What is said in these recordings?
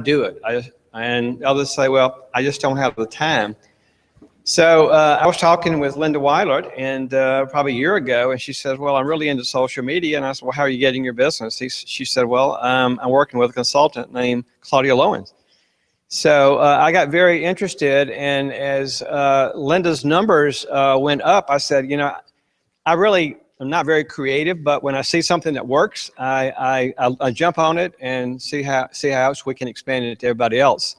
do it. And others say, well, I just don't have the time. So I was talking with Linda Weilert and probably a year ago, and she said, well, I'm really into social media. And I said, well, how are you getting your business? She said, well, I'm working with a consultant named Claudia Loen. So I got very interested, and as Linda's numbers went up, I said, you know, I'm not very creative, but when I see something that works, I jump on it and see how else we can expand it to everybody else.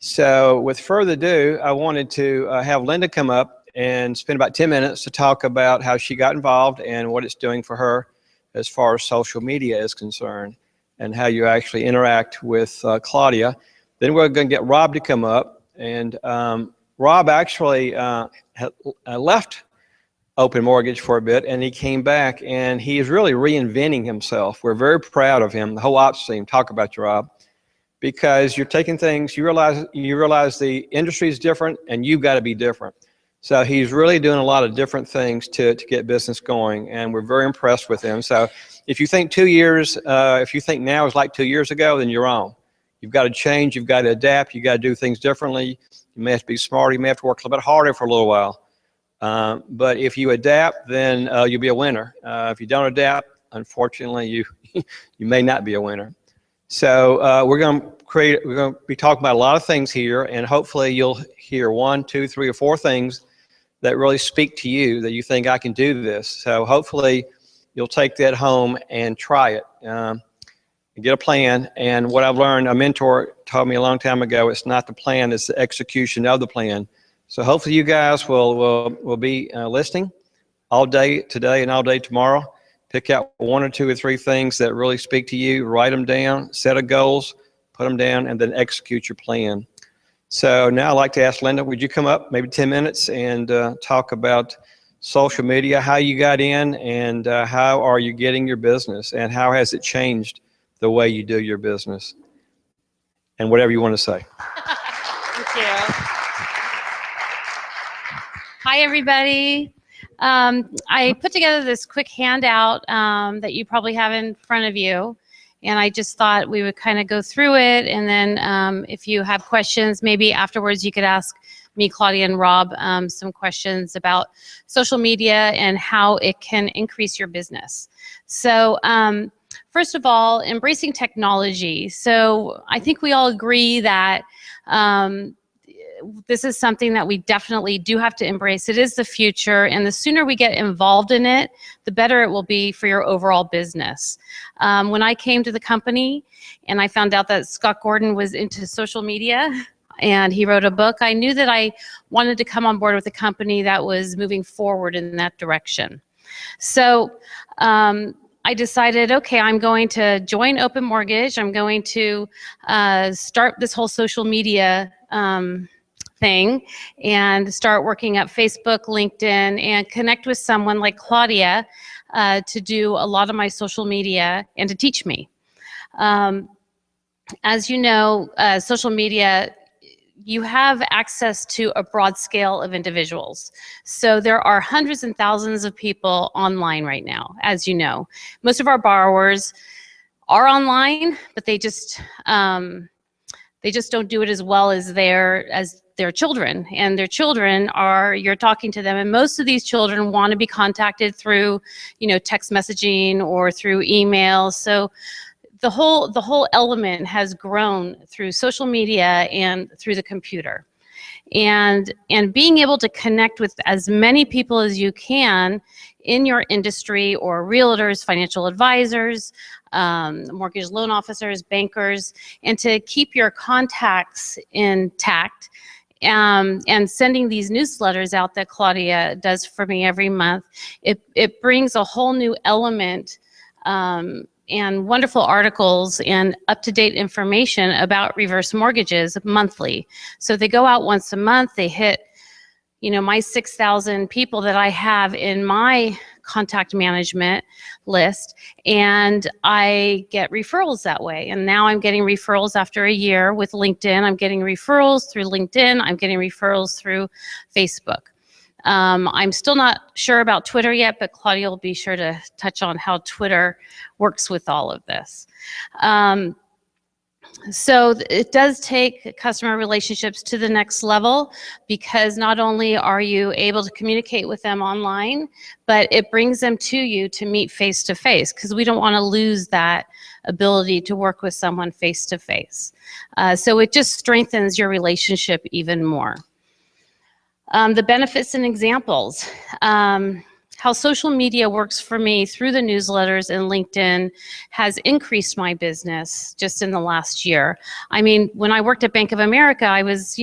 So with further ado, I wanted to have Linda come up and spend about 10 minutes to talk about how she got involved and what it's doing for her as far as social media is concerned and how you actually interact with Claudia. Then we're going to get Rob to come up, and Rob actually left Open Mortgage for a bit, and he came back, and he is really reinventing himself. We're very proud of him. The whole ops team, talk about you, Rob, because you're taking things, you realize the industry is different, and you've got to be different. So he's really doing a lot of different things to get business going, and we're very impressed with him. So if you think 2 years, if you think now is like 2 years ago, then you're wrong. You've got to change, you've got to adapt, you've got to do things differently. You may have to be smarter, you may have to work a little bit harder for a little while. But if you adapt, then you'll be a winner. If you don't adapt, unfortunately, you may not be a winner. So we're going to be talking about a lot of things here, and hopefully you'll hear 1, 2, 3, or 4 things that really speak to you, that you think I can do this. So hopefully you'll take that home and try it. Get a plan. And what I've learned, a mentor told me a long time ago, it's not the plan, it's the execution of the plan. So hopefully you guys will be listening all day today and all day tomorrow. Pick out 1 or 2 or 3 things that really speak to you, write them down, set a goals, put them down, and then execute your plan. So now I'd like to ask Linda, would you come up maybe 10 minutes and talk about social media, how you got in, and how are you getting your business, and how has it changed the way you do your business, and whatever you want to say. Thank you. Hi, everybody. I put together this quick handout that you probably have in front of you, and I just thought we would kind of go through it, and then if you have questions, maybe afterwards you could ask me, Claudia, and Rob some questions about social media and how it can increase your business. So first of all, embracing technology. So I think we all agree that this is something that we definitely do have to embrace. It is the future, and the sooner we get involved in it, the better it will be for your overall business. When I came to the company and I found out that Scott Gordon was into social media and he wrote a book, I knew that I wanted to come on board with a company that was moving forward in that direction. So I decided, okay, I'm going to join Open Mortgage. I'm going to start this whole social media thing and start working at Facebook, LinkedIn, and connect with someone like Claudia to do a lot of my social media and to teach me. As you know, social media, you have access to a broad scale of individuals. So there are hundreds and thousands of people online right now, as you know. Most of our borrowers are online, but they just don't do it as well as their children. And their children are, you're talking to them, and most of these children want to be contacted through, text messaging or through email. So the whole element has grown through social media and through the computer. And being able to connect with as many people as you can in your industry, or realtors, financial advisors, mortgage loan officers, bankers, and to keep your contacts intact, and sending these newsletters out that Claudia does for me every month, it brings a whole new element and wonderful articles and up-to-date information about reverse mortgages monthly. So they go out once a month, they hit, my 6,000 people that I have in my contact management list, and I get referrals that way. And now I'm getting referrals after a year with LinkedIn. I'm getting referrals through LinkedIn. I'm getting referrals through Facebook. I'm still not sure about Twitter yet, but Claudia will be sure to touch on how Twitter works with all of this. So it does take customer relationships to the next level, because not only are you able to communicate with them online, but it brings them to you to meet face to face, because we don't want to lose that ability to work with someone face to face. So it just strengthens your relationship even more. The benefits and examples. How social media works for me through the newsletters and LinkedIn has increased my business just in the last year. I mean, when I worked at Bank of America, I was,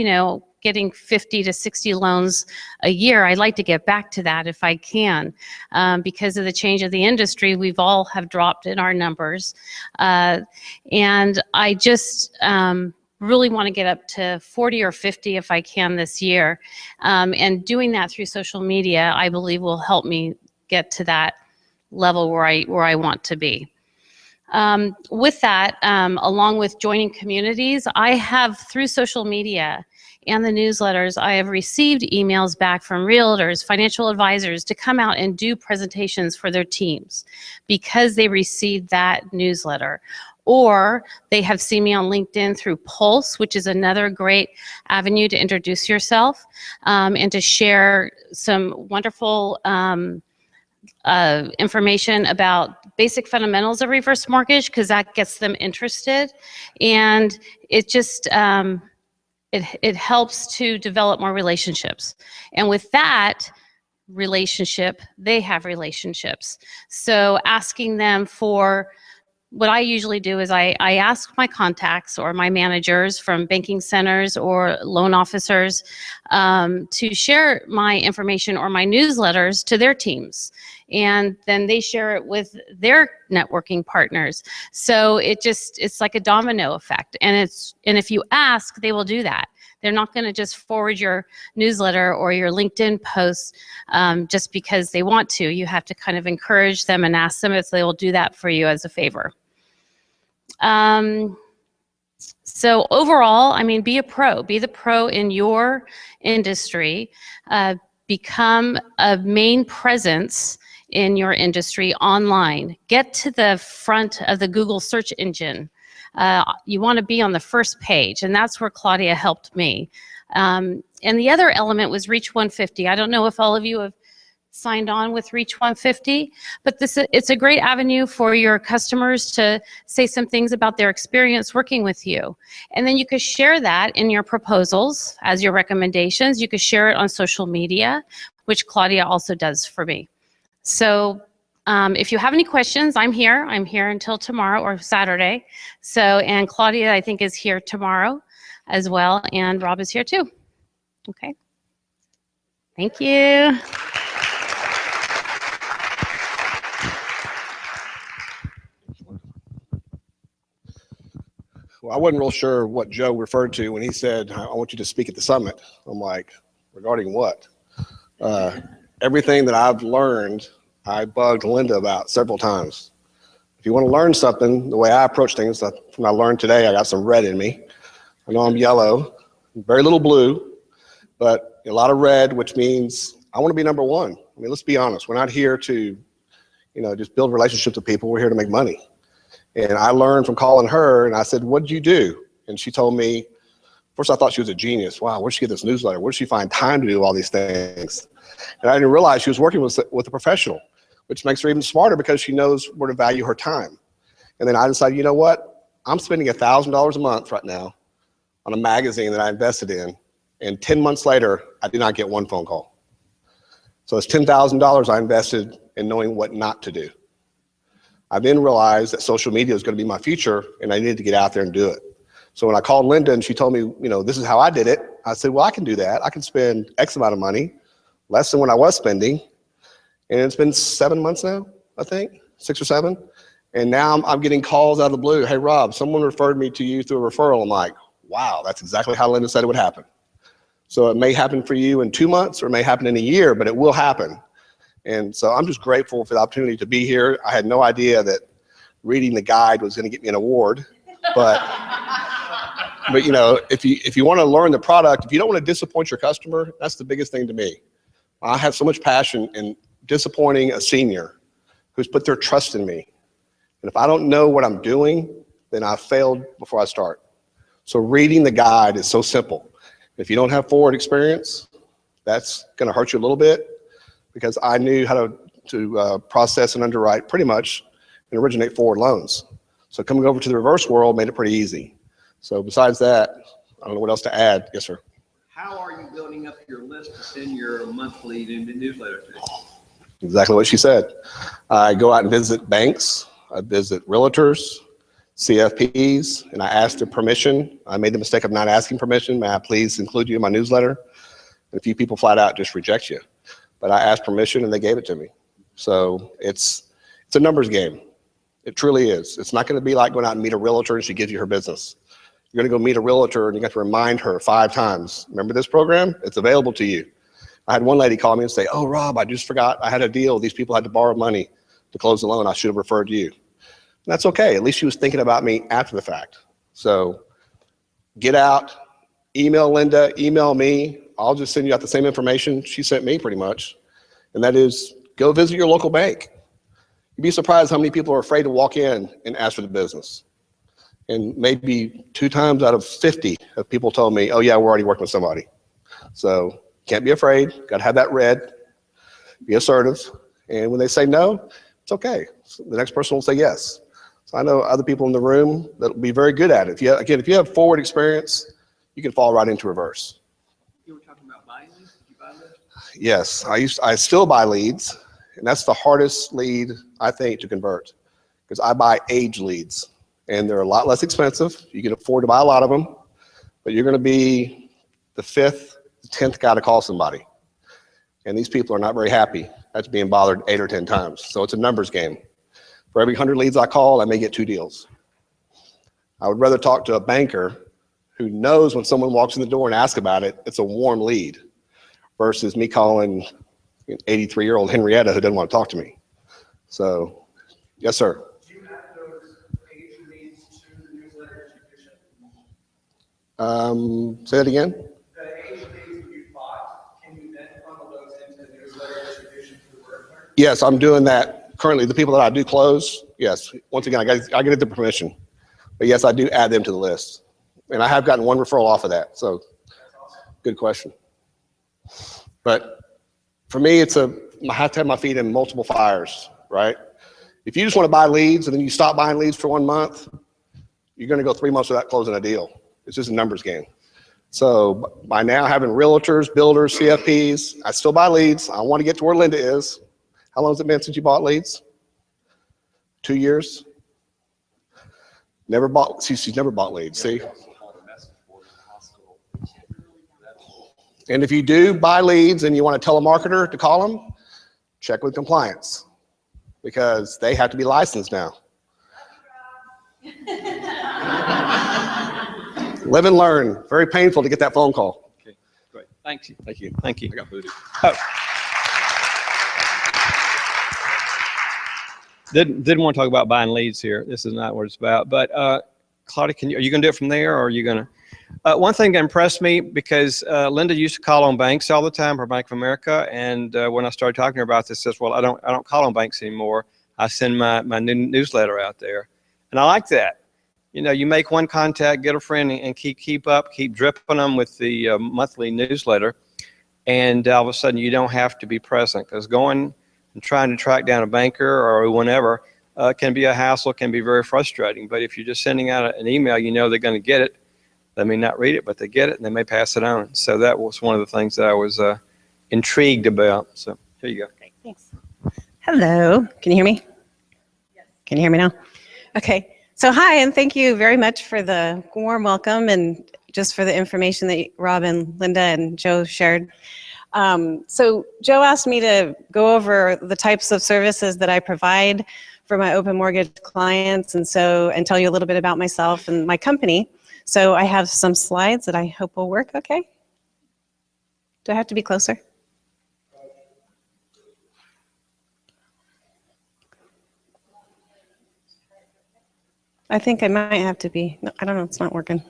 getting 50 to 60 loans a year. I'd like to get back to that if I can. Because of the change of the industry, we've all have dropped in our numbers. And I just really want to get up to 40 or 50 if I can this year. And doing that through social media, I believe, will help me get to that level where I want to be. With that, along with joining communities, I have, through social media and the newsletters, I have received emails back from realtors, financial advisors to come out and do presentations for their teams because they received that newsletter. Or they have seen me on LinkedIn through Pulse, which is another great avenue to introduce yourself and to share some wonderful information about basic fundamentals of reverse mortgage, because that gets them interested. And it just, it helps to develop more relationships. And with that relationship, they have relationships. So asking them for, what I usually do is I ask my contacts or my managers from banking centers or loan officers to share my information or my newsletters to their teams. And then they share it with their networking partners. So it's like a domino effect. And if you ask, they will do that. They're not going to just forward your newsletter or your LinkedIn posts just because they want to. You have to kind of encourage them and ask them if they will do that for you as a favor. So overall, I mean, be a pro. Be the pro in your industry. Become a main presence in your industry online. Get to the front of the Google search engine. You want to be on the first page, and that's where Claudia helped me. And the other element was Reach 150. I don't know if all of you have signed on with Reach 150, but it's a great avenue for your customers to say some things about their experience working with you. And then you could share that in your proposals as your recommendations. You could share it on social media, which Claudia also does for me. So if you have any questions, I'm here. I'm here until tomorrow or Saturday. So, and Claudia, I think, is here tomorrow as well, and Rob is here too. Okay. Thank you. Well, I wasn't real sure what Joe referred to when he said, I want you to speak at the summit. I'm like, regarding what? Everything that I've learned, I bugged Linda about several times. If you want to learn something, the way I approach things, when I learned today, I got some red in me. I know I'm yellow, very little blue, but a lot of red, which means I want to be number one. I mean, let's be honest. We're not here to, just build relationships with people. We're here to make money. And I learned from calling her, and I said, what did you do? And she told me, first I thought she was a genius. Wow, where'd she get this newsletter? Where'd she find time to do all these things? And I didn't realize she was working with a professional, which makes her even smarter because she knows where to value her time. And then I decided, you know what? I'm spending $1,000 a month right now on a magazine that I invested in. And 10 months later, I did not get one phone call. So it's $10,000 I invested in knowing what not to do. I then realized that social media is going to be my future, and I needed to get out there and do it. So when I called Linda and she told me, this is how I did it, I said, well, I can do that. I can spend X amount of money, less than what I was spending. And it's been 7 months now, I think, 6 or 7. And now I'm getting calls out of the blue. Hey, Rob, someone referred me to you through a referral. I'm like, wow, that's exactly how Linda said it would happen. So it may happen for you in 2 months or it may happen in a year, but it will happen. And so I'm just grateful for the opportunity to be here. I had no idea that reading the guide was going to get me an award, but if you want to learn the product, if you don't want to disappoint your customer, that's the biggest thing to me. I have so much passion in disappointing a senior who's put their trust in me. And if I don't know what I'm doing, then I failed before I start. So reading the guide is so simple. If you don't have forward experience, that's going to hurt you a little bit, because I knew how to process and underwrite pretty much and originate forward loans. So coming over to the reverse world made it pretty easy. So besides that, I don't know what else to add. Yes, sir. How are you building up your list to send your monthly newsletter to? Exactly what she said. I go out and visit banks. I visit realtors, CFPs, and I ask their permission. I made the mistake of not asking permission. May I please include you in my newsletter? And a few people flat out just reject you. But I asked permission and they gave it to me. So it's a numbers game. It truly is. It's not going to be like going out and meet a realtor and she gives you her business. You're going to go meet a realtor and you got to remind her 5 times. Remember this program? It's available to you. I had one lady call me and say, oh, Rob, I just forgot I had a deal. These people had to borrow money to close the loan. I should have referred you. And that's okay. At least she was thinking about me after the fact. So get out, email Linda, email me. I'll just send you out the same information she sent me pretty much. And that is, go visit your local bank. You'd be surprised how many people are afraid to walk in and ask for the business. And maybe 2 times out of 50 of people told me, oh yeah, we're already working with somebody. So can't be afraid, got to have that read, be assertive. And when they say no, it's okay. So the next person will say yes. So I know other people in the room that will be very good at it. If you have forward experience, you can fall right into reverse. You were talking about buying leads. Did you buy leads? Yes, I still buy leads, and that's the hardest lead I think to convert, because I buy age leads, and they're a lot less expensive. You can afford to buy a lot of them, but you're going to be the 5th, 10th guy to call somebody, and these people are not very happy after being bothered 8 or 10 times. So it's a numbers game. For every 100 leads I call, I may get 2 deals. I would rather talk to a banker who knows when someone walks in the door and asks about it, it's a warm lead, versus me calling an 83-year-old Henrietta who doesn't want to talk to me. So, yes, sir. Do you add those age leads to the newsletter distribution? Say that again? The age leads you bought, can you then funnel those into the newsletter distribution through Wordflirt? Yes, I'm doing that currently. The people that I do close, yes. Once again, I get the permission. But yes, I do add them to the list. And I have gotten 1 referral off of that. So, good question. But for me, I have to have my feet in multiple fires, right? If you just want to buy leads and then you stop buying leads for 1 month, you're going to go 3 months without closing a deal. It's just a numbers game. So by now having realtors, builders, CFPs, I still buy leads. I want to get to where Linda is. How long has it been since you bought leads? 2 years? She's never bought leads, see? And if you do buy leads and you want a telemarketer to call them, check with compliance, because they have to be licensed now. Live and learn. Very painful to get that phone call. Okay, great. Thank you. Thank you. Thank you. I got booted. Oh. Didn't want to talk about buying leads here. This is not what it's about. But Claudia, are you going to do it from there, or are you going to? One thing that impressed me, because Linda used to call on banks all the time, for Bank of America, and when I started talking to her about this, says, well, I don't call on banks anymore. I send my new newsletter out there, and I like that. You know, you make one contact, get a friend, and keep dripping them with the monthly newsletter, and all of a sudden you don't have to be present, because going and trying to track down a banker or whenever can be a hassle, can be very frustrating. But if you're just sending out an email, you know they're going to get it. They may not read it, but they get it, and they may pass it on. So that was one of the things that I was intrigued about. So here you go. Great, thanks. Hello, can you hear me? Yes. Can you hear me now? Okay, so hi, and thank you very much for the warm welcome and just for the information that Rob and Linda and Joe shared. So Joe asked me to go over the types of services that I provide for my open mortgage clients, and tell you a little bit about myself and my company. So I have some slides that I hope will work okay. Do I have to be closer? I think I might have to be. No, I don't know, it's not working.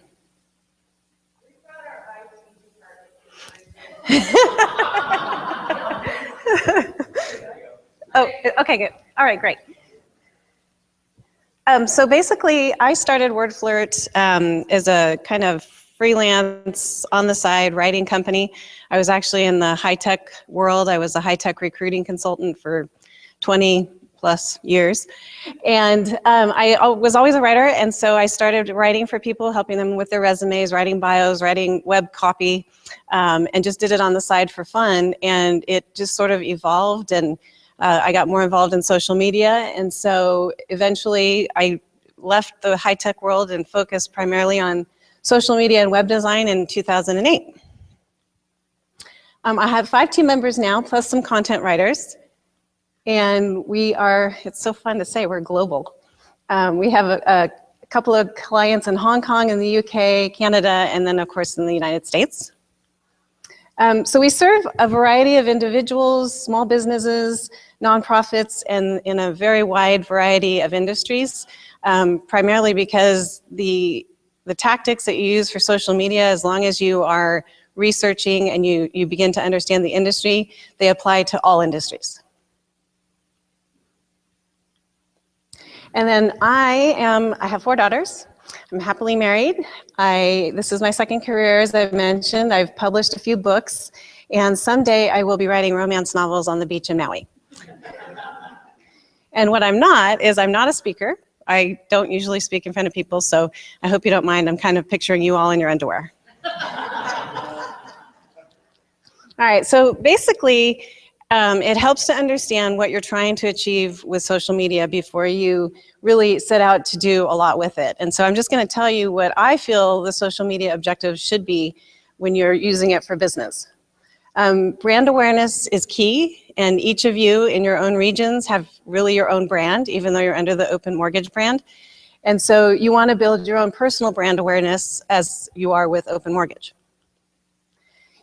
Oh, okay, good. All right, great. So basically, I started Wordflirt as a kind of freelance on the side writing company. I was actually in the high-tech world. I was a high-tech recruiting consultant for 20 plus years. And I was always a writer, and so I started writing for people, helping them with their resumes, writing bios, writing web copy, and just did it on the side for fun. And it just sort of evolved, and I got more involved in social media, and so eventually I left the high-tech world and focused primarily on social media and web design in 2008. I have 5 team members now, plus some content writers, and we are, it's so fun to say, we're global. We have a couple of clients in Hong Kong, in the UK, Canada, and then of course in the United States. So we serve a variety of individuals, small businesses, nonprofits, and in a very wide variety of industries, primarily because the tactics that you use for social media, as long as you are researching and you begin to understand the industry, they apply to all industries. And then I have 4 daughters. I'm happily married. This is my second career, as I've mentioned. I've published a few books, and someday I will be writing romance novels on the beach in Maui. And what I'm not is I'm not a speaker. I don't usually speak in front of people, so I hope you don't mind. I'm kind of picturing you all in your underwear. All right, so basically, it helps to understand what you're trying to achieve with social media before you really set out to do a lot with it. And so I'm just going to tell you what I feel the social media objectives should be when you're using it for business. Brand awareness is key, and each of you in your own regions have really your own brand, even though you're under the Open Mortgage brand. And so you want to build your own personal brand awareness as you are with Open Mortgage.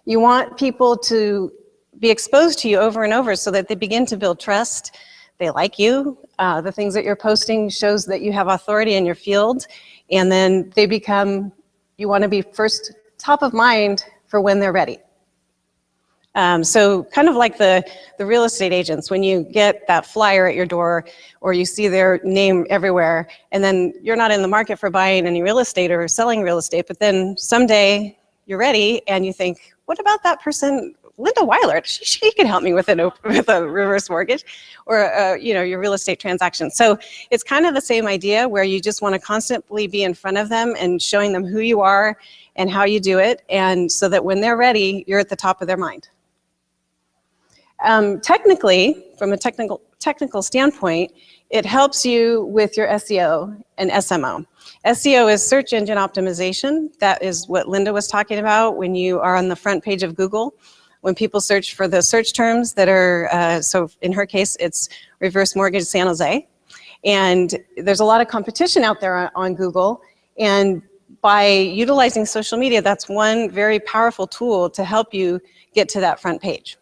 You want people to be exposed to you over and over so that they begin to build trust. They like you. The things that you're posting shows that you have authority in your field, and then they become, you want to be first top of mind for when they're ready. So kind of like the real estate agents, when you get that flyer at your door or you see their name everywhere, and then you're not in the market for buying any real estate or selling real estate, but then someday you're ready and you think, what about that person, Linda Weilert? She could help me with a reverse mortgage or your real estate transaction. So it's kind of the same idea where you just want to constantly be in front of them and showing them who you are and how you do it, and so that when they're ready, you're at the top of their mind. Technically, from a technical standpoint, it helps you with your SEO and SMO. SEO is search engine optimization. That is what Linda was talking about when you are on the front page of Google. When people search for the search terms that are, so in her case, it's reverse mortgage San Jose. And there's a lot of competition out there on Google. And by utilizing social media, that's one very powerful tool to help you get to that front page.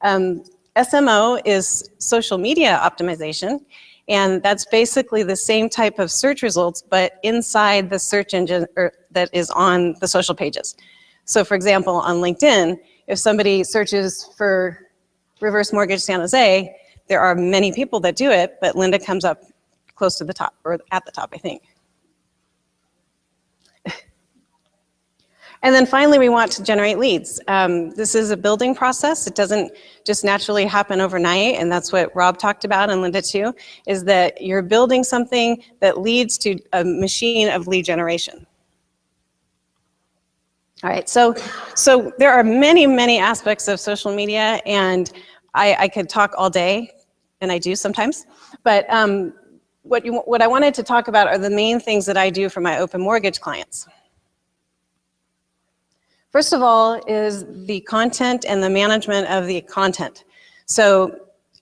SMO is social media optimization, and that's basically the same type of search results, but inside the search engine that is on the social pages. So for example, on LinkedIn, if somebody searches for reverse mortgage San Jose, there are many people that do it, but Linda comes up close to the top, or at the top, I think. And then finally, we want to generate leads. This is a building process. It doesn't just naturally happen overnight, and that's what Rob talked about, and Linda too, is that you're building something that leads to a machine of lead generation. All right, so there are many, many aspects of social media, and I could talk all day, and I do sometimes, but what I wanted to talk about are the main things that I do for my Open Mortgage clients. First of all is the content and the management of the content. So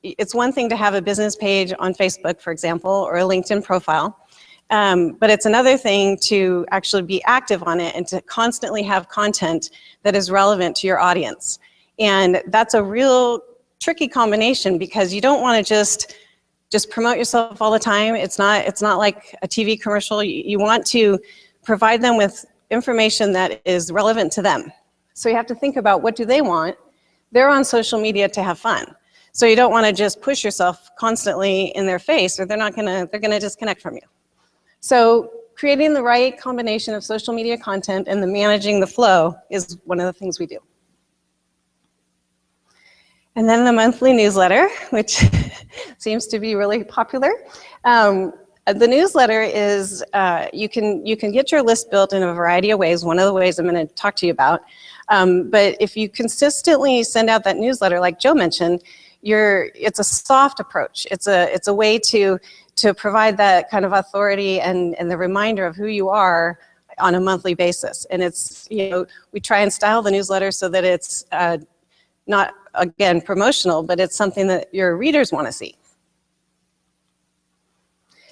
it's one thing to have a business page on Facebook, for example, or a LinkedIn profile, but it's another thing to actually be active on it and to constantly have content that is relevant to your audience. And that's a real tricky combination because you don't want to just promote yourself all the time. It's not like a TV commercial. You want to provide them with information that is relevant to them. So you have to think about what do they want. They're on social media to have fun. So you don't want to just push yourself constantly in their face, or they're gonna disconnect from you. So creating the right combination of social media content and managing the flow is one of the things we do. And then the monthly newsletter, which seems to be really popular. The newsletter is, you can get your list built in a variety of ways. One of the ways I'm going to talk to you about. But if you consistently send out that newsletter, like Joe mentioned, it's a soft approach. It's a way to provide that kind of authority and the reminder of who you are on a monthly basis. And it's, we try and style the newsletter so that it's not, again, promotional, but it's something that your readers want to see.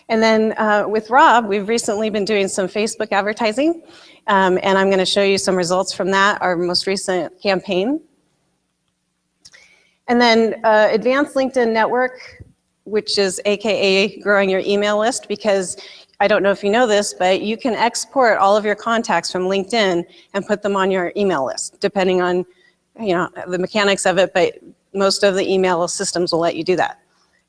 And then with Rob, we've recently been doing some Facebook advertising, and I'm going to show you some results from that, our most recent campaign. And then Advanced LinkedIn Network, which is AKA growing your email list, because I don't know if you know this, but you can export all of your contacts from LinkedIn and put them on your email list, depending on the mechanics of it, but most of the email systems will let you do that.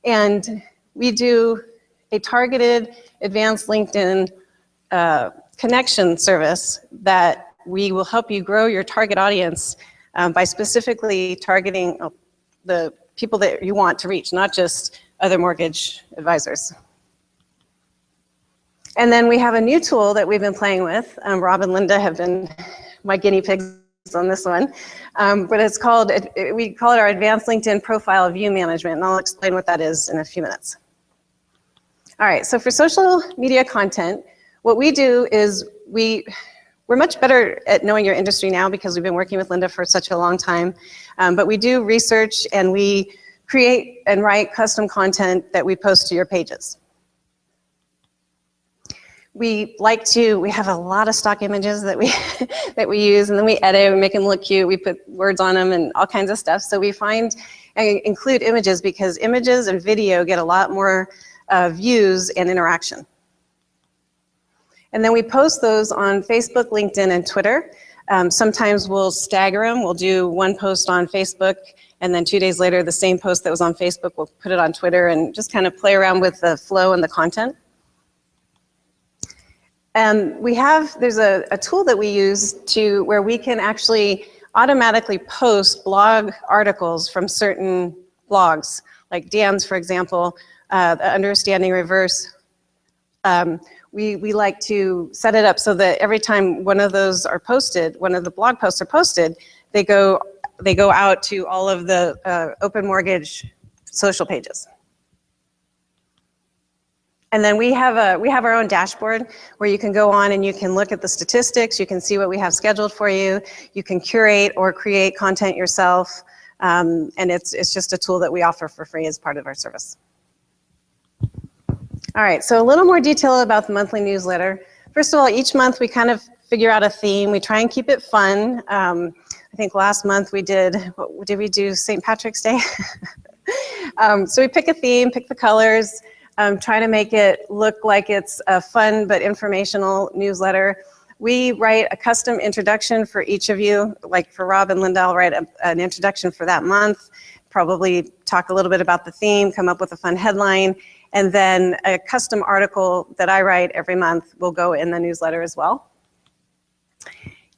And we do a targeted advanced LinkedIn connection service that we will help you grow your target audience by specifically targeting the people that you want to reach, not just other mortgage advisors. And then we have a new tool that we've been playing with. Rob and Linda have been my guinea pigs on this one, but it's called, we call it our Advanced LinkedIn Profile View Management, and I'll explain what that is in a few minutes. All right, so for social media content, what we do is we're much better at knowing your industry now because we've been working with Linda for such a long time, but we do research and we create and write custom content that we post to your pages. We have a lot of stock images that we use, and then we edit, we make them look cute, we put words on them and all kinds of stuff. So we find and include images because images and video get a lot more views and interaction. And then we post those on Facebook, LinkedIn, and Twitter. Sometimes we'll stagger them. We'll do one post on Facebook, and then 2 days later, the same post that was on Facebook, we'll put it on Twitter and just kind of play around with the flow and the content. And there's a tool that we use where we can actually automatically post blog articles from certain blogs, like Dan's, for example, Understanding Reverse. We like to set it up so that every time one of those are posted, one of the blog posts are posted, they go out to all of the Open Mortgage social pages. And then we have our own dashboard where you can go on and you can look at the statistics, you can see what we have scheduled for you, you can curate or create content yourself, and it's just a tool that we offer for free as part of our service. All right, so a little more detail about the monthly newsletter. First of all, each month we kind of figure out a theme. We try and keep it fun. I think last month we did we do St. Patrick's Day? So we pick a theme, pick the colors, try to make it look like it's a fun but informational newsletter. We write a custom introduction for each of you. Like for Rob and Linda, I'll write an introduction for that month, probably talk a little bit about the theme, come up with a fun headline, and then a custom article that I write every month will go in the newsletter as well.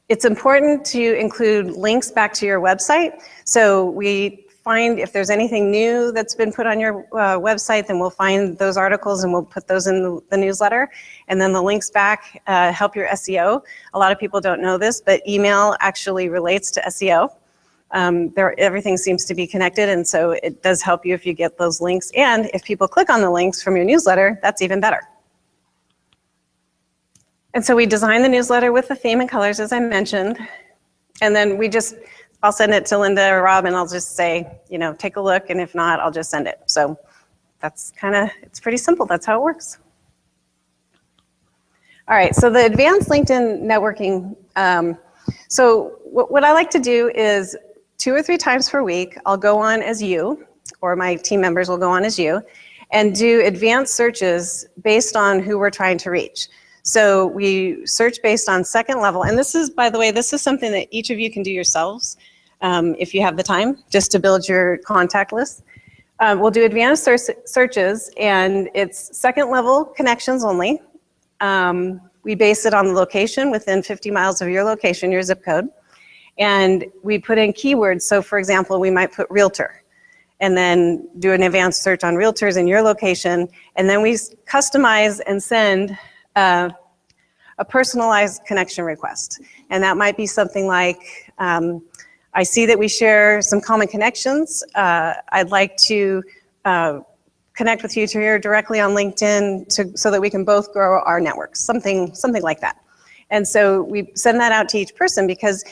It's important to include links back to your website. So we find if there's anything new that's been put on your website, then we'll find those articles and we'll put those in the newsletter. And then the links back help your SEO. A lot of people don't know this, but email actually relates to SEO. Everything seems to be connected, and so it does help you if you get those links. And if people click on the links from your newsletter, that's even better. And so we design the newsletter with the theme and colors, as I mentioned. And then I'll send it to Linda or Rob, and I'll just say, take a look, and if not, I'll just send it. So it's pretty simple. That's how it works. All right, so the advanced LinkedIn networking. So what I like to do is 2 or 3 times per week, I'll go on as you, or my team members will go on as you, and do advanced searches based on who we're trying to reach. So we search based on second level, and this is, by the way, this is something that each of you can do yourselves if you have the time, just to build your contact list. We'll do advanced searches, and it's second level connections only. We base it on the location within 50 miles of your location, your zip code. And we put in keywords. So for example, we might put realtor and then do an advanced search on realtors in your location. And then we customize and send a personalized connection request. And that might be something like, I see that we share some common connections. I'd like to connect with you here directly on LinkedIn so that we can both grow our networks, something like that. And so we send that out to each person, because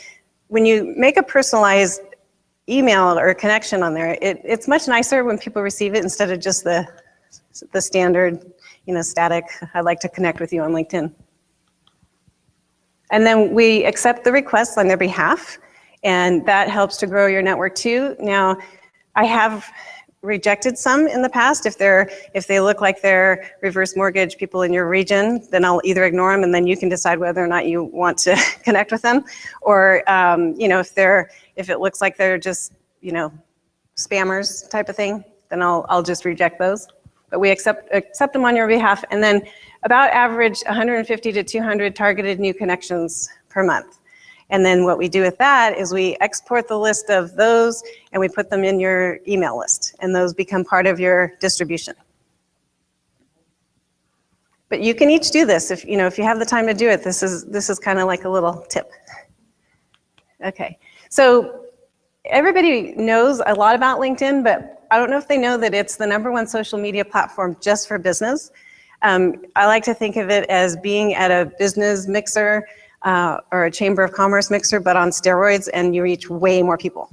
when you make a personalized email or a connection on there, it's much nicer when people receive it instead of just the standard, static, I'd like to connect with you on LinkedIn. And then we accept the requests on their behalf, and that helps to grow your network too. Now, I have rejected some in the past. If they look like they're reverse mortgage people in your region, then I'll either ignore them, and then you can decide whether or not you want to connect with them. Or if it looks like they're just spammers type of thing, then I'll just reject those. But we accept them on your behalf, and then about average 150 to 200 targeted new connections per month. And then what we do with that is we export the list of those and we put them in your email list, and those become part of your distribution. But you can each do this if you have the time to do it. This is kind of like a little tip. Okay, so everybody knows a lot about LinkedIn, but I don't know if they know that it's the #1 social media platform just for business. I like to think of it as being at a business mixer or a chamber of commerce mixer, but on steroids, and you reach way more people.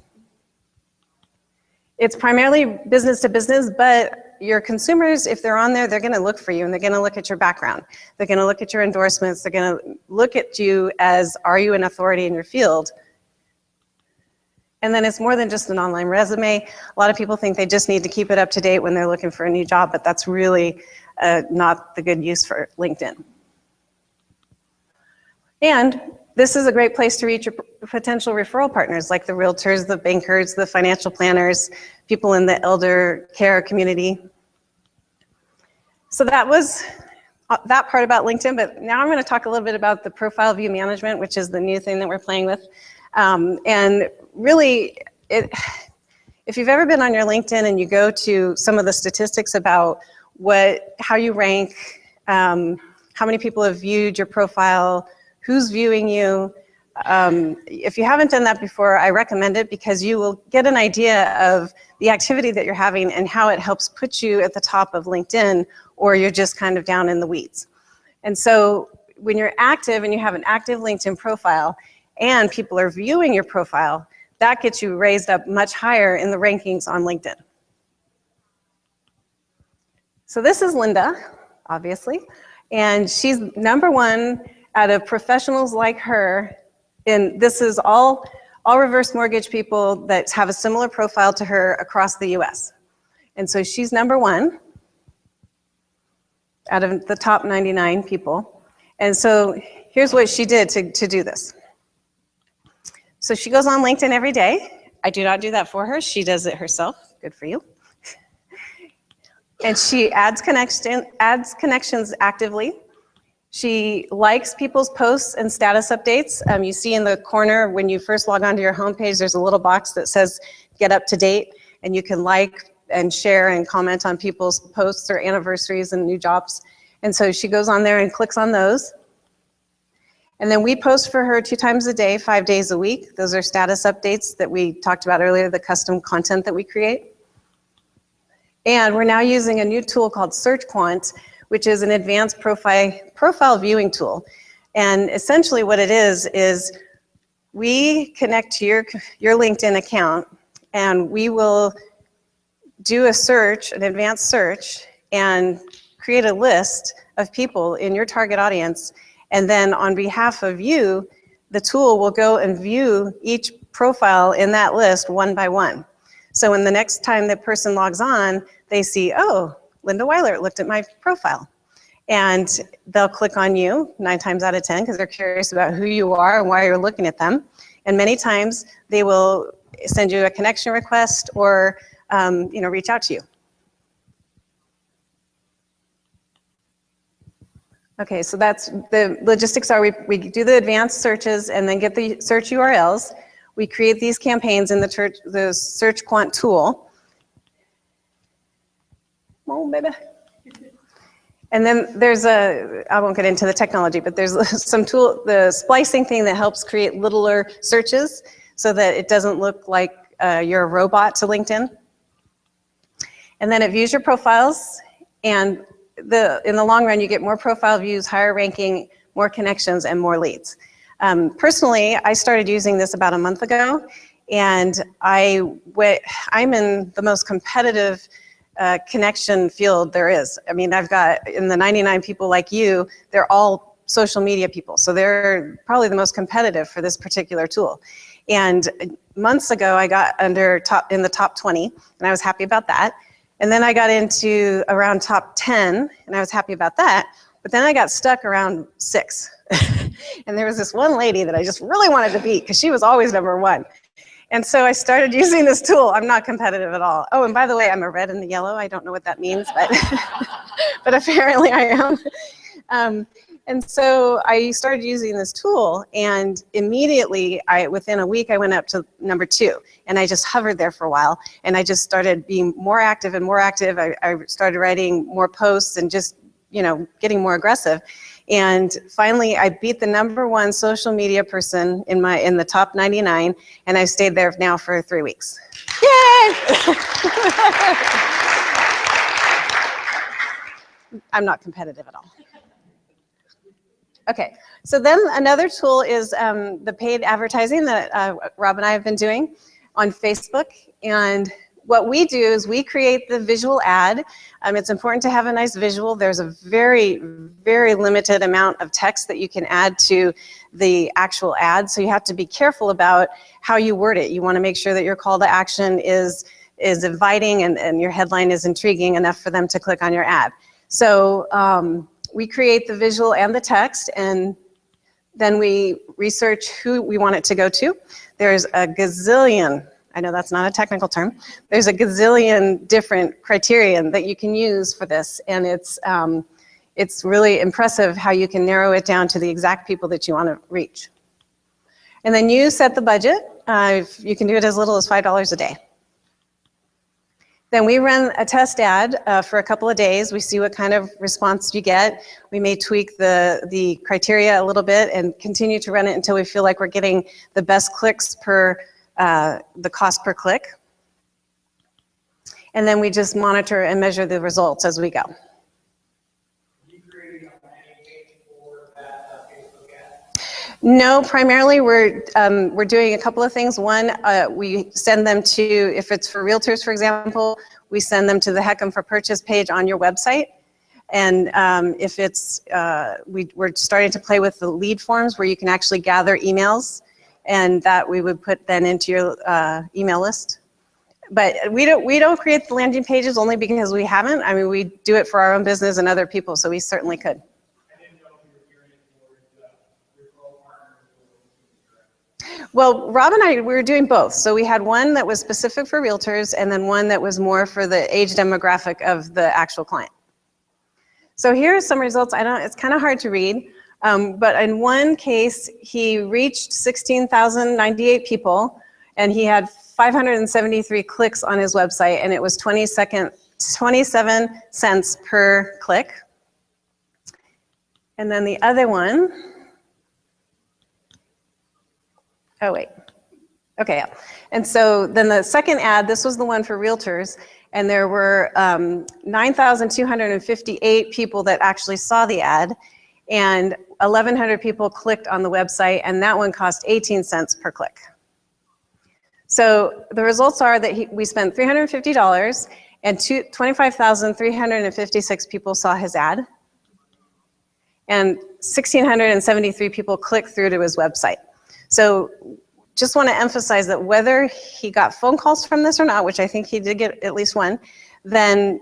It's primarily business to business, but your consumers, if they're on there, they're gonna look for you, and they're gonna look at your background. They're gonna look at your endorsements. They're gonna look at you as, are you an authority in your field? And then it's more than just an online resume. A lot of people think they just need to keep it up to date when they're looking for a new job, but that's really not the good use for LinkedIn. And this is a great place to reach your potential referral partners, like the realtors, the bankers, the financial planners, people in the elder care community. So that was that part about LinkedIn, but now I'm going to talk a little bit about the profile view management, which is the new thing that we're playing with. And really, if you've ever been on your LinkedIn and you go to some of the statistics about how you rank, how many people have viewed your profile, who's viewing you. If you haven't done that before, I recommend it, because you will get an idea of the activity that you're having and how it helps put you at the top of LinkedIn, or you're just kind of down in the weeds. And so when you're active and you have an active LinkedIn profile and people are viewing your profile, that gets you raised up much higher in the rankings on LinkedIn. So this is Linda, obviously, and she's #1 out of professionals like her, and this is all reverse mortgage people that have a similar profile to her across the US. And so she's #1 out of the top 99 people. And so here's what she did to do this. So she goes on LinkedIn every day. I do not do that for her. She does it herself. Good for you. And she adds connections actively. She likes people's posts and status updates. You see in the corner when you first log onto your homepage, there's a little box that says get up to date, and you can like and share and comment on people's posts or anniversaries and new jobs. And so she goes on there and clicks on those. And then we post for her 2 times a day, 5 days a week. Those are status updates that we talked about earlier, the custom content that we create. And we're now using a new tool called Search Quant, which is an advanced profile viewing tool. And essentially what it is we connect to your LinkedIn account, and we will do a search, an advanced search, and create a list of people in your target audience. And then on behalf of you, the tool will go and view each profile in that list one by one. So when the next time the person logs on, they see, oh, Linda Weilert looked at my profile. And they'll click on you 9 times out of 10 because they're curious about who you are and why you're looking at them. And many times they will send you a connection request or reach out to you. Okay, so that's the logistics are we do the advanced searches and then get the search URLs. We create these campaigns in the search quant tool. Oh, baby. And then there's I won't get into the technology, but there's some tool, the splicing thing that helps create littler searches so that it doesn't look like you're a robot to LinkedIn. And then it views your profiles, and in the long run, you get more profile views, higher ranking, more connections, and more leads. Personally, I started using this about a month ago, and I'm in the most competitive connection field there is. I mean, I've got, in the 99 people like you, they're all social media people, so they're probably the most competitive for this particular tool. And months ago, I got in the top 20, and I was happy about that. And then I got into around top 10, and I was happy about that. But then I got stuck around 6. And there was this one lady that I just really wanted to beat because she was always #1. And so I started using this tool. I'm not competitive at all. Oh, and by the way, I'm a red and a yellow. I don't know what that means, but, but apparently I am. And so I started using this tool, and immediately, within a week, I went up to #2, and I just hovered there for a while, and I just started being more active and more active. I started writing more posts and just, getting more aggressive. And finally, I beat the #1 social media person in the top 99, and I've stayed there now for 3 weeks. Yay! I'm not competitive at all. Okay, so then another tool is the paid advertising that Rob and I have been doing on Facebook. And what we do is we create the visual ad. It's important to have a nice visual. There's a very, very limited amount of text that you can add to the actual ad, so you have to be careful about how you word it. You want to make sure that your call to action is inviting and your headline is intriguing enough for them to click on your ad. So we create the visual and the text, and then we research who we want it to go to. There's a gazillion, I know that's not a technical term, there's a gazillion different criterion that you can use for this, and it's really impressive how you can narrow it down to the exact people that you want to reach. And then you set the budget. You can do it as little as $5 a day. Then we run a test ad for a couple of days. We see what kind of response you get. We may tweak the criteria a little bit and continue to run it until we feel like we're getting the best clicks per the cost per click. And then we just monitor and measure the results as we go. No, primarily we're doing a couple of things. One, we send them to, if it's for realtors, for example, we send them to the Heck 'em for Purchase page on your website. And if it's, we're starting to play with the lead forms where you can actually gather emails, and that we would put then into your email list. But we don't create the landing pages only because we haven't. I mean, we do it for our own business and other people, so we certainly could. Well, Rob and I, we were doing both. So we had one that was specific for realtors and then one that was more for the age demographic of the actual client. So here are some results. It's kind of hard to read, but in one case, he reached 16,098 people, and he had 573 clicks on his website, and it was 27 cents per click. And then the other one, oh wait, okay. And so then the second ad, this was the one for realtors, and there were 9,258 people that actually saw the ad, and 1,100 people clicked on the website, and that one cost 18 cents per click. So the results are that we spent $350, and 25,356 people saw his ad, and 1,673 people clicked through to his website. So just want to emphasize that whether he got phone calls from this or not, which I think he did get at least one, then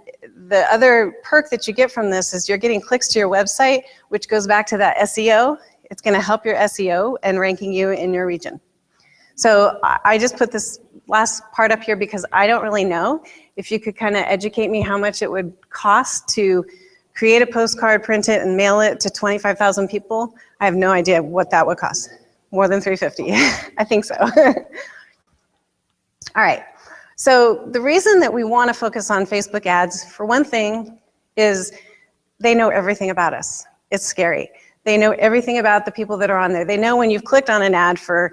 the other perk that you get from this is you're getting clicks to your website, which goes back to that SEO. It's going to help your SEO and ranking you in your region. So I just put this last part up here because I don't really know. If you could kind of educate me how much it would cost to create a postcard, print it, and mail it to 25,000 people, I have no idea what that would cost. More than $350, I think so. All right, so the reason that we want to focus on Facebook ads, for one thing, is they know everything about us. It's scary. They know everything about the people that are on there. They know when you've clicked on an ad for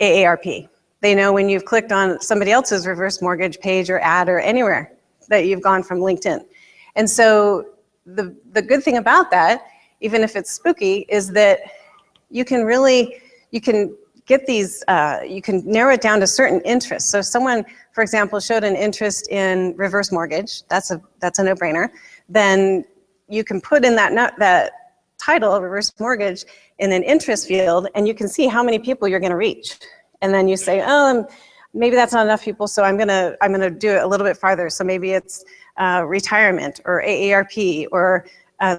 AARP. They know when you've clicked on somebody else's reverse mortgage page or ad or anywhere that you've gone from LinkedIn. And so the good thing about that, even if it's spooky, is that you can get these, you can narrow it down to certain interests. So if someone, for example, showed an interest in reverse mortgage, that's a no-brainer, then you can put in that title, reverse mortgage, in an interest field, and you can see how many people you're gonna reach. And then you say, oh, maybe that's not enough people, so I'm gonna do it a little bit farther. So maybe it's retirement or AARP or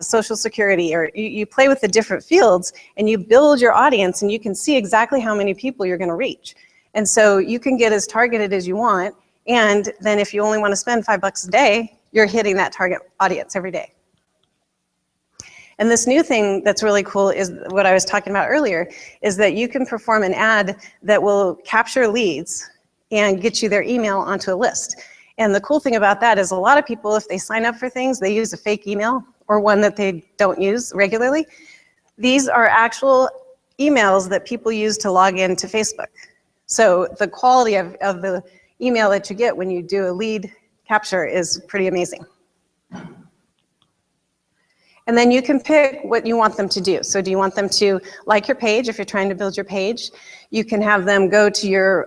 Social Security, or you play with the different fields and you build your audience and you can see exactly how many people you're gonna reach. And so you can get as targeted as you want, and then if you only wanna spend $5 a day, you're hitting that target audience every day. And this new thing that's really cool is what I was talking about earlier, is that you can perform an ad that will capture leads and get you their email onto a list. And the cool thing about that is a lot of people, if they sign up for things, they use a fake email or one that they don't use regularly. These are actual emails that people use to log into Facebook. So the quality of the email that you get when you do a lead capture is pretty amazing. And then you can pick what you want them to do. So do you want them to like your page if you're trying to build your page? You can have them go to your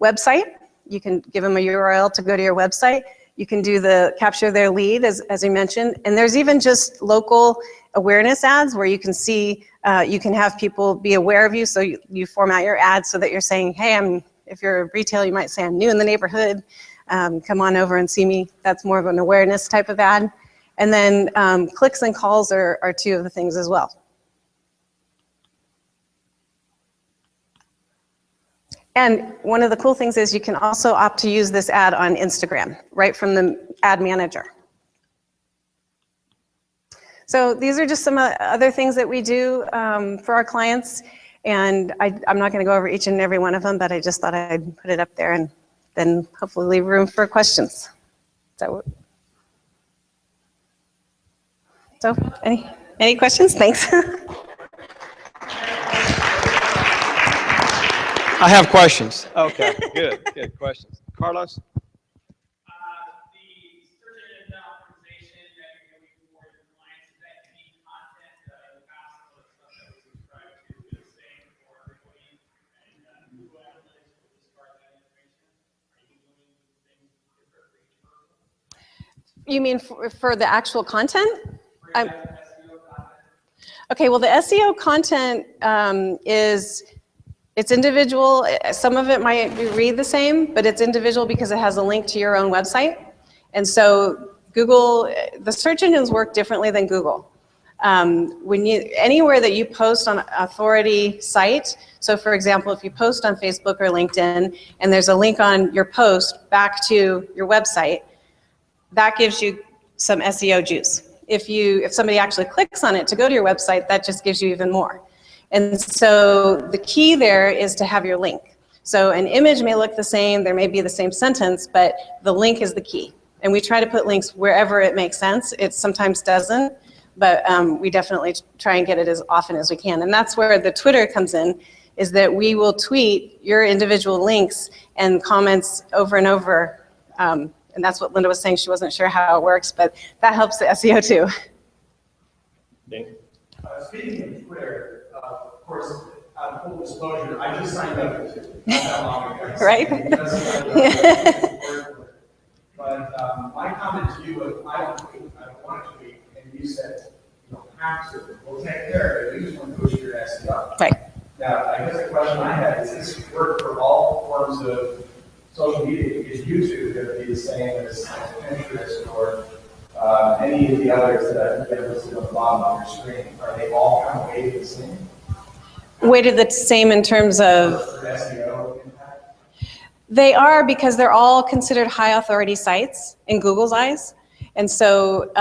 website. You can give them a URL to go to your website. You can do the capture their lead, as you mentioned. And there's even just local awareness ads where you can see, you can have people be aware of you. So you format your ad so that you're saying, hey, if you're a retailer, you might say, I'm new in the neighborhood. Come on over and see me. That's more of an awareness type of ad. And then clicks and calls are two of the things as well. And one of the cool things is you can also opt to use this ad on Instagram, right from the ad manager. So these are just some other things that we do for our clients. And I'm not going to go over each and every one of them, but I just thought I'd put it up there and then hopefully leave room for questions. So any questions? Thanks. I have questions. Okay, good questions. Carlos? The search engine optimization that you're doing for your clients, is that any content in the past of stuff that we subscribe to is the same for everybody? And Google Analytics will discard that information? Are you doing things different for each person? You mean for the actual content? Okay, well, the SEO content it's individual. Some of it might read the same, but it's individual because it has a link to your own website. And so Google, the search engines work differently than Google. Anywhere that you post on an authority site, so for example, if you post on Facebook or LinkedIn and there's a link on your post back to your website, that gives you some SEO juice. If somebody actually clicks on it to go to your website, that just gives you even more. And so the key there is to have your link. So an image may look the same, there may be the same sentence, but the link is the key. And we try to put links wherever it makes sense. It sometimes doesn't, but we definitely try and get it as often as we can. And that's where the Twitter comes in, is that we will tweet your individual links and comments over and over. And that's what Linda was saying. She wasn't sure how it works, but that helps the SEO too. Speaking of Twitter, of course, full disclosure, I just signed up to it not that long ago. Right? But my comment to you was, I don't want to tweet, and you said, you don't have to. We'll take care of it. You just want to push your SEO. Right. Now, I guess the question I had is this work for all forms of social media? Is YouTube going to be the same as Pinterest or any of the others that I think are listed on the bottom of your screen? Are they all kind of weighted the same? Weighted the same in terms of? For SEO, They are, because they're all considered high authority sites in Google's eyes. And so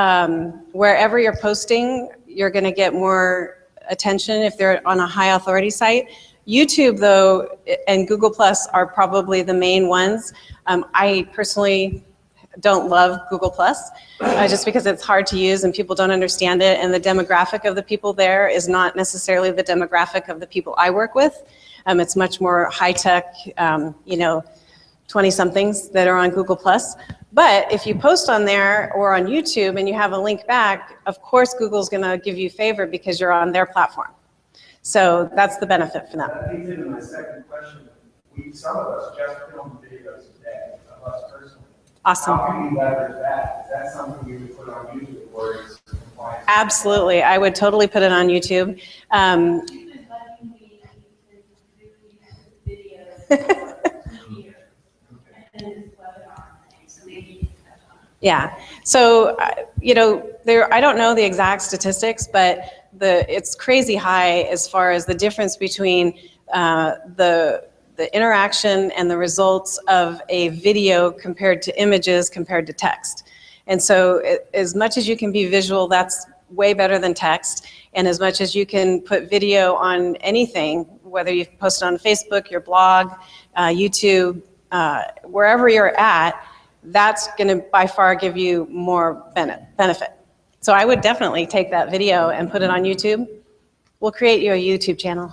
wherever you're posting, you're going to get more attention if they're on a high authority site. YouTube, though, and Google Plus are probably the main ones. I personally don't love Google Plus just because it's hard to use and people don't understand it, and the demographic of the people there is not necessarily the demographic of the people I work with. It's much more high-tech, 20-somethings that are on Google Plus. But if you post on there or on YouTube and you have a link back, of course Google's going to give you favor because you're on their platform. So that's the benefit for them. That leads into my second question. Some of us just film videos today, of us personally. Awesome. How can you leverage that? Is that something you would put on YouTube or is compliant? Absolutely. I would totally put it on YouTube. Yeah. So, I don't know the exact statistics, but it's crazy high as far as the difference between the interaction and the results of a video compared to images compared to text. And so as much as you can be visual, that's way better than text. And as much as you can put video on anything, whether you post it on Facebook, your blog, YouTube, wherever you're at, that's going to by far give you more benefit. So I would definitely take that video and put it on YouTube. We'll create you a YouTube channel.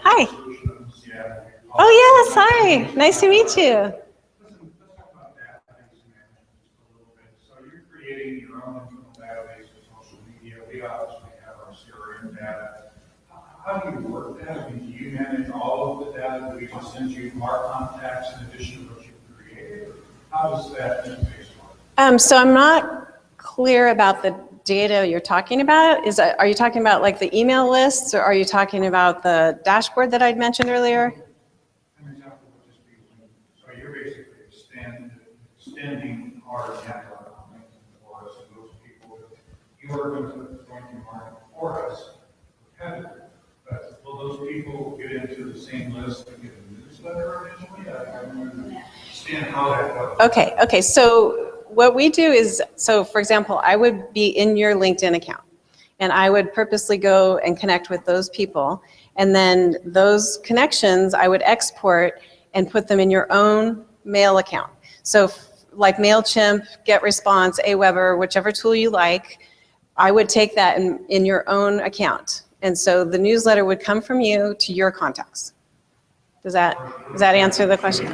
Hi. Oh yes, hi. Nice to meet you. Let's talk about database management just a little bit. So you're creating your own internal database for social media. We obviously have our CRM data. How do you work that? I mean, do you manage all of the data? Do we just send you our contacts in addition to what you've created? How does that interface work? So I'm not clear about the data you're talking about. Are you talking about like the email lists, or are you talking about the dashboard that I'd mentioned earlier? An example would just be, so you're basically extending our network on LinkedIn for us, and those people, you're going to market for us, competitive. But will those people get into the same list and get a newsletter eventually? I don't understand how that goes. Okay, so what we do is, so for example, I would be in your LinkedIn account and I would purposely go and connect with those people, and then those connections I would export and put them in your own mail account. So like MailChimp, GetResponse, Aweber, whichever tool you like, I would take that in your own account. And so the newsletter would come from you to your contacts. Does that answer the question?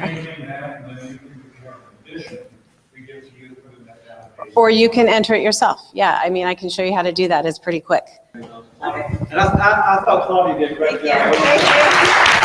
Or you can enter it yourself. Yeah, I mean, I can show you how to do that. It's pretty quick. And I thought Claudia did a great job. Thank you.